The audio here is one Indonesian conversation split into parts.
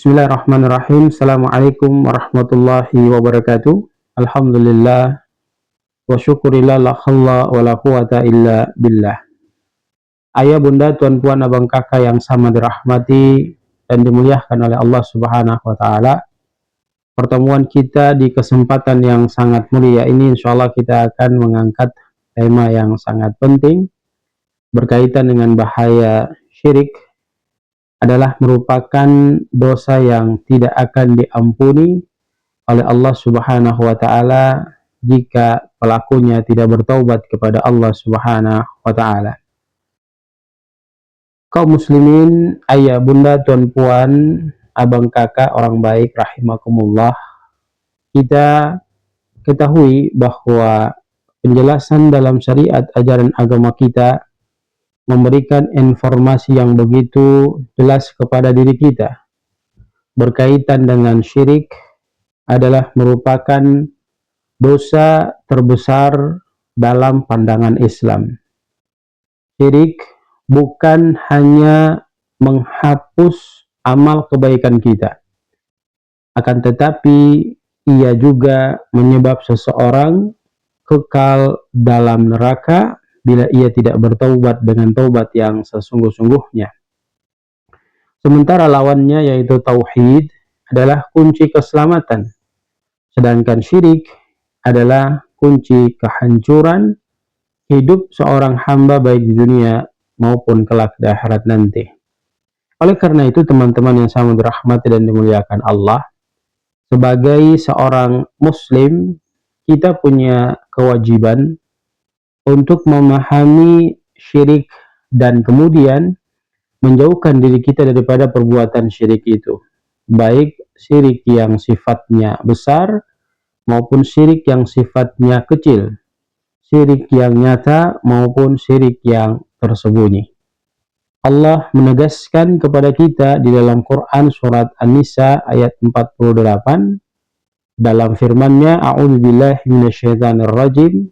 Bismillahirrahmanirrahim. Assalamualaikum warahmatullahi wabarakatuh. Alhamdulillah wa syukurillah la khalla wa la quwata illa billah. Ayah, bunda, tuan, puan, abang, kakak yang sama dirahmati dan dimuliakan oleh Allah Subhanahu wa taala. Pertemuan kita di kesempatan yang sangat mulia ini insyaallah kita akan mengangkat tema yang sangat penting berkaitan dengan bahaya syirik. Adalah merupakan dosa yang tidak akan diampuni oleh Allah Subhanahu wa taala jika pelakunya tidak bertaubat kepada Allah Subhanahu wa taala. Kaum muslimin, ayah, bunda, tuan, puan, abang, kakak, orang baik rahimakumullah, kita ketahui bahwa penjelasan dalam syariat ajaran agama kita memberikan informasi yang begitu jelas kepada diri kita berkaitan dengan syirik adalah merupakan dosa terbesar dalam pandangan Islam. Syirik bukan hanya menghapus amal kebaikan kita, akan tetapi ia juga menyebab seseorang kekal dalam neraka bila ia tidak bertaubat dengan taubat yang sesungguh-sungguhnya. Sementara lawannya yaitu tauhid adalah kunci keselamatan. Sedangkan syirik adalah kunci kehancuran hidup seorang hamba baik di dunia maupun kelak di akhirat nanti. Oleh karena itu teman-teman yang sama dirahmati dan dimuliakan Allah, sebagai seorang muslim kita punya kewajiban untuk memahami syirik dan kemudian menjauhkan diri kita daripada perbuatan syirik itu, baik syirik yang sifatnya besar maupun syirik yang sifatnya kecil, syirik yang nyata maupun syirik yang tersembunyi. Allah menegaskan kepada kita di dalam Quran surat An-Nisa ayat 48 dalam firman-Nya, a'udzubillahi minasyaitonirrajim,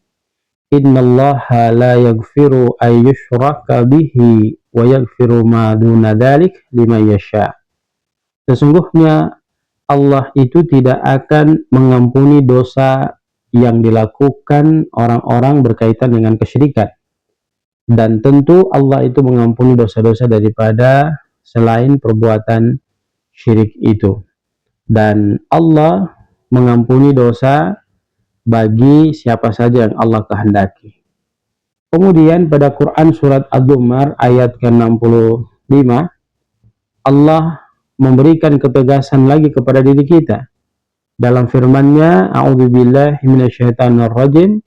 innallaha la yaghfiru ay yushraka bihi wa yaghfiru ma duna dzalik liman yasha. Sesungguhnya Allah itu tidak akan mengampuni dosa yang dilakukan orang-orang berkaitan dengan kesyirikan. Dan tentu Allah itu mengampuni dosa-dosa daripada selain perbuatan syirik itu. Dan Allah mengampuni dosa bagi siapa saja yang Allah kehendaki. Kemudian pada Quran surat Az-Zumar ayat ke-65 Allah memberikan ketegasan lagi kepada diri kita dalam firman-Nya, a'udzubillahi minasyaitonirrajim,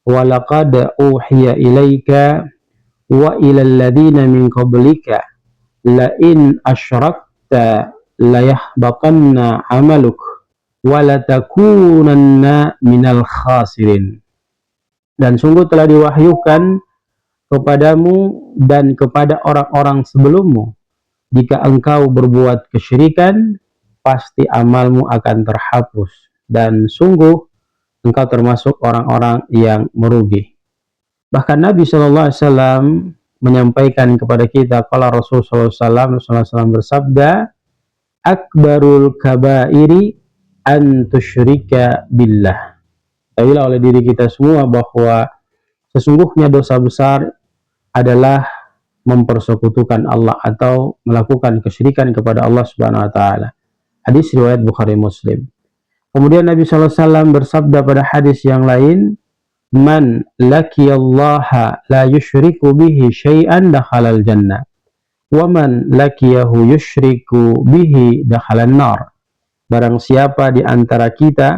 wa laqad uhiya ilaika wa ilal ladzina min qablika la in asyrakta la yahbatanna 'amaluk walatakunanna minal khasirin. Dan sungguh telah diwahyukan kepadamu dan kepada orang-orang sebelummu, jika engkau berbuat kesyirikan pasti amalmu akan terhapus dan sungguh engkau termasuk orang-orang yang merugi. Bahkan Nabi SAW menyampaikan kepada kita, kalau Rasulullah SAW bersabda, akbarul kabairi an tusyrika billah. Ketahuilah oleh diri kita semua bahwa sesungguhnya dosa besar adalah mempersekutukan Allah atau melakukan kesyirikan kepada Allah Subhanahu wa taala. Hadis riwayat Bukhari Muslim. Kemudian Nabi SAW bersabda pada hadis yang lain, man laqiyallaha la yusyriku bihi syai'an dakhalal jannah wa man laqiyahu yusyriku bihi dakhalan nar. Barang siapa di antara kita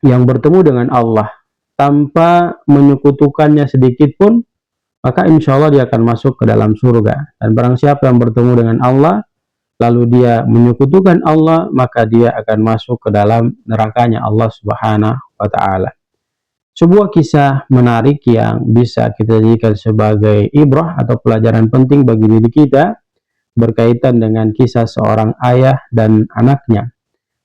yang bertemu dengan Allah tanpa menyekutukannya sedikit pun, maka insya Allah dia akan masuk ke dalam surga. Dan barang siapa yang bertemu dengan Allah lalu dia menyekutukan Allah, maka dia akan masuk ke dalam nerakanya Allah Subhanahu wa taala. Sebuah kisah menarik yang bisa kita jadikan sebagai ibrah atau pelajaran penting bagi diri kita berkaitan dengan kisah seorang ayah dan anaknya.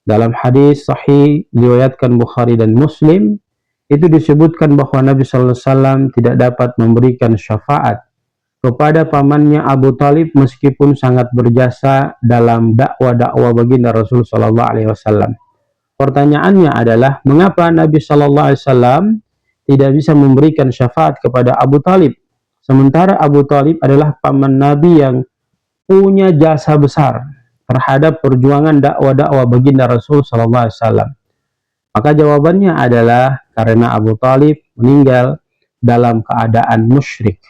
Dalam hadis sahih diriwayatkan Bukhari dan Muslim, itu disebutkan bahwa Nabi SAW tidak dapat memberikan syafaat kepada pamannya Abu Talib meskipun sangat berjasa dalam dakwah-dakwah baginda Rasul Shallallahu Alaihi Wasallam. Pertanyaannya adalah mengapa Nabi Shallallahu Alaihi Wasallam tidak bisa memberikan syafaat kepada Abu Talib, sementara Abu Talib adalah paman Nabi yang punya jasa besar terhadap perjuangan dakwah-dakwah baginda Rasul Shallallahu Alaihi Wasallam. Maka jawabannya adalah karena Abu Talib meninggal dalam keadaan musyrik.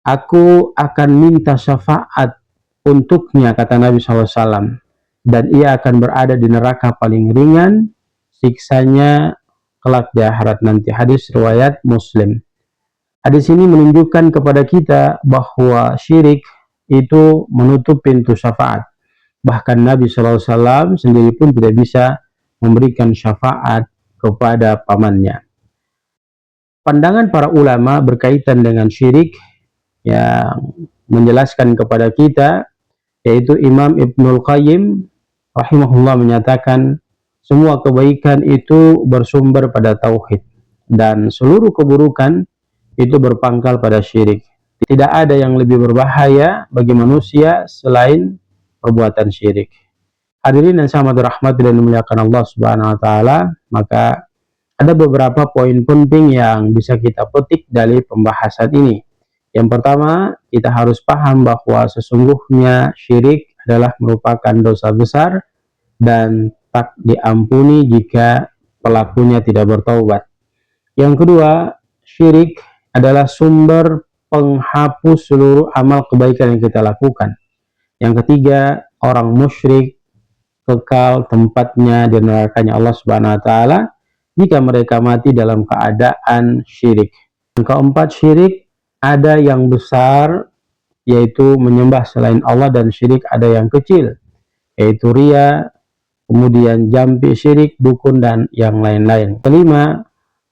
Aku akan minta syafaat untuknya, kata Nabi SAW, dan ia akan berada di neraka paling ringan siksanya kelak di akhirat nanti. Hadis riwayat Muslim. Hadis ini menunjukkan kepada kita bahwa syirik itu menutup pintu syafaat. Bahkan Nabi SAW sendiri pun tidak bisa memberikan syafaat kepada pamannya. Pandangan para ulama berkaitan dengan syirik yang menjelaskan kepada kita, yaitu Imam Ibnul Qayyim rahimahullah menyatakan semua kebaikan itu bersumber pada tauhid dan seluruh keburukan itu berpangkal pada syirik. Tidak ada yang lebih berbahaya bagi manusia selain perbuatan syirik. Hadirin yang sangat dirahmati dan dimuliakan Allah Subhanahu wa taala, maka ada beberapa poin penting yang bisa kita petik dari pembahasan ini. Yang pertama, kita harus paham bahwa sesungguhnya syirik adalah merupakan dosa besar dan tak diampuni jika pelakunya tidak bertaubat. Yang kedua, syirik adalah sumber penghapus seluruh amal kebaikan yang kita lakukan. Yang ketiga, orang musyrik kekal tempatnya di nerakanya Allah Subhanahu wa taala jika mereka mati dalam keadaan syirik. Yang keempat, syirik ada yang besar yaitu menyembah selain Allah, dan syirik ada yang kecil yaitu riya, kemudian jampi syirik, dukun, dan yang lain-lain. Kelima,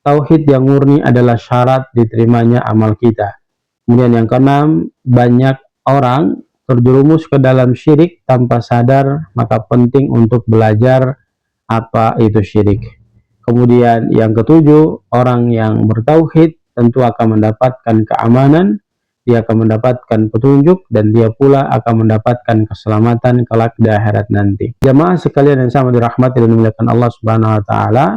tauhid yang murni adalah syarat diterimanya amal kita. Kemudian yang keenam, banyak orang terjerumus ke dalam syirik tanpa sadar, maka penting untuk belajar apa itu syirik. Kemudian yang ketujuh, orang yang bertauhid tentu akan mendapatkan keamanan, dia akan mendapatkan petunjuk, dan dia pula akan mendapatkan keselamatan kelak di akhirat nanti. Jamaah sekalian yang sama dirahmati dan dimuliakan Allah Subhanahu wa taala,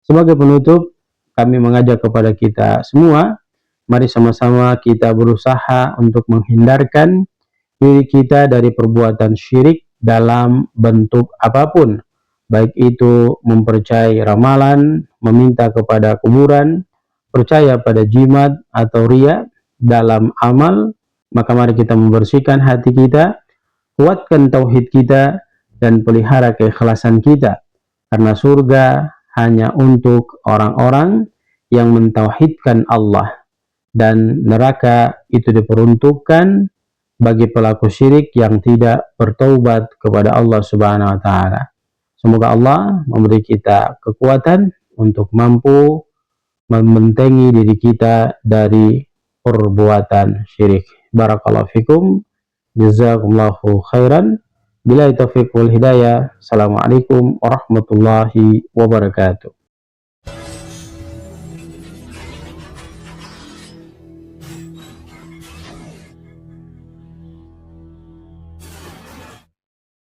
sebagai penutup kami mengajak kepada kita semua, mari sama-sama kita berusaha untuk menghindarkan diri kita dari perbuatan syirik dalam bentuk apapun, baik itu mempercayai ramalan, meminta kepada kuburan, percaya pada jimat, atau riya dalam amal. Maka mari kita membersihkan hati kita, kuatkan tauhid kita, dan pelihara keikhlasan kita, karena surga hanya untuk orang-orang yang mentauhidkan Allah, dan neraka itu diperuntukkan bagi pelaku syirik yang tidak bertaubat kepada Allah Subhanahu wa taala. Semoga Allah memberi kita kekuatan untuk mampu membentengi diri kita dari perbuatan syirik. Barakallahu fikum, jazakumullahu khairan. Billahi taufiq wal hidayah. Assalamualaikum warahmatullahi wabarakatuh.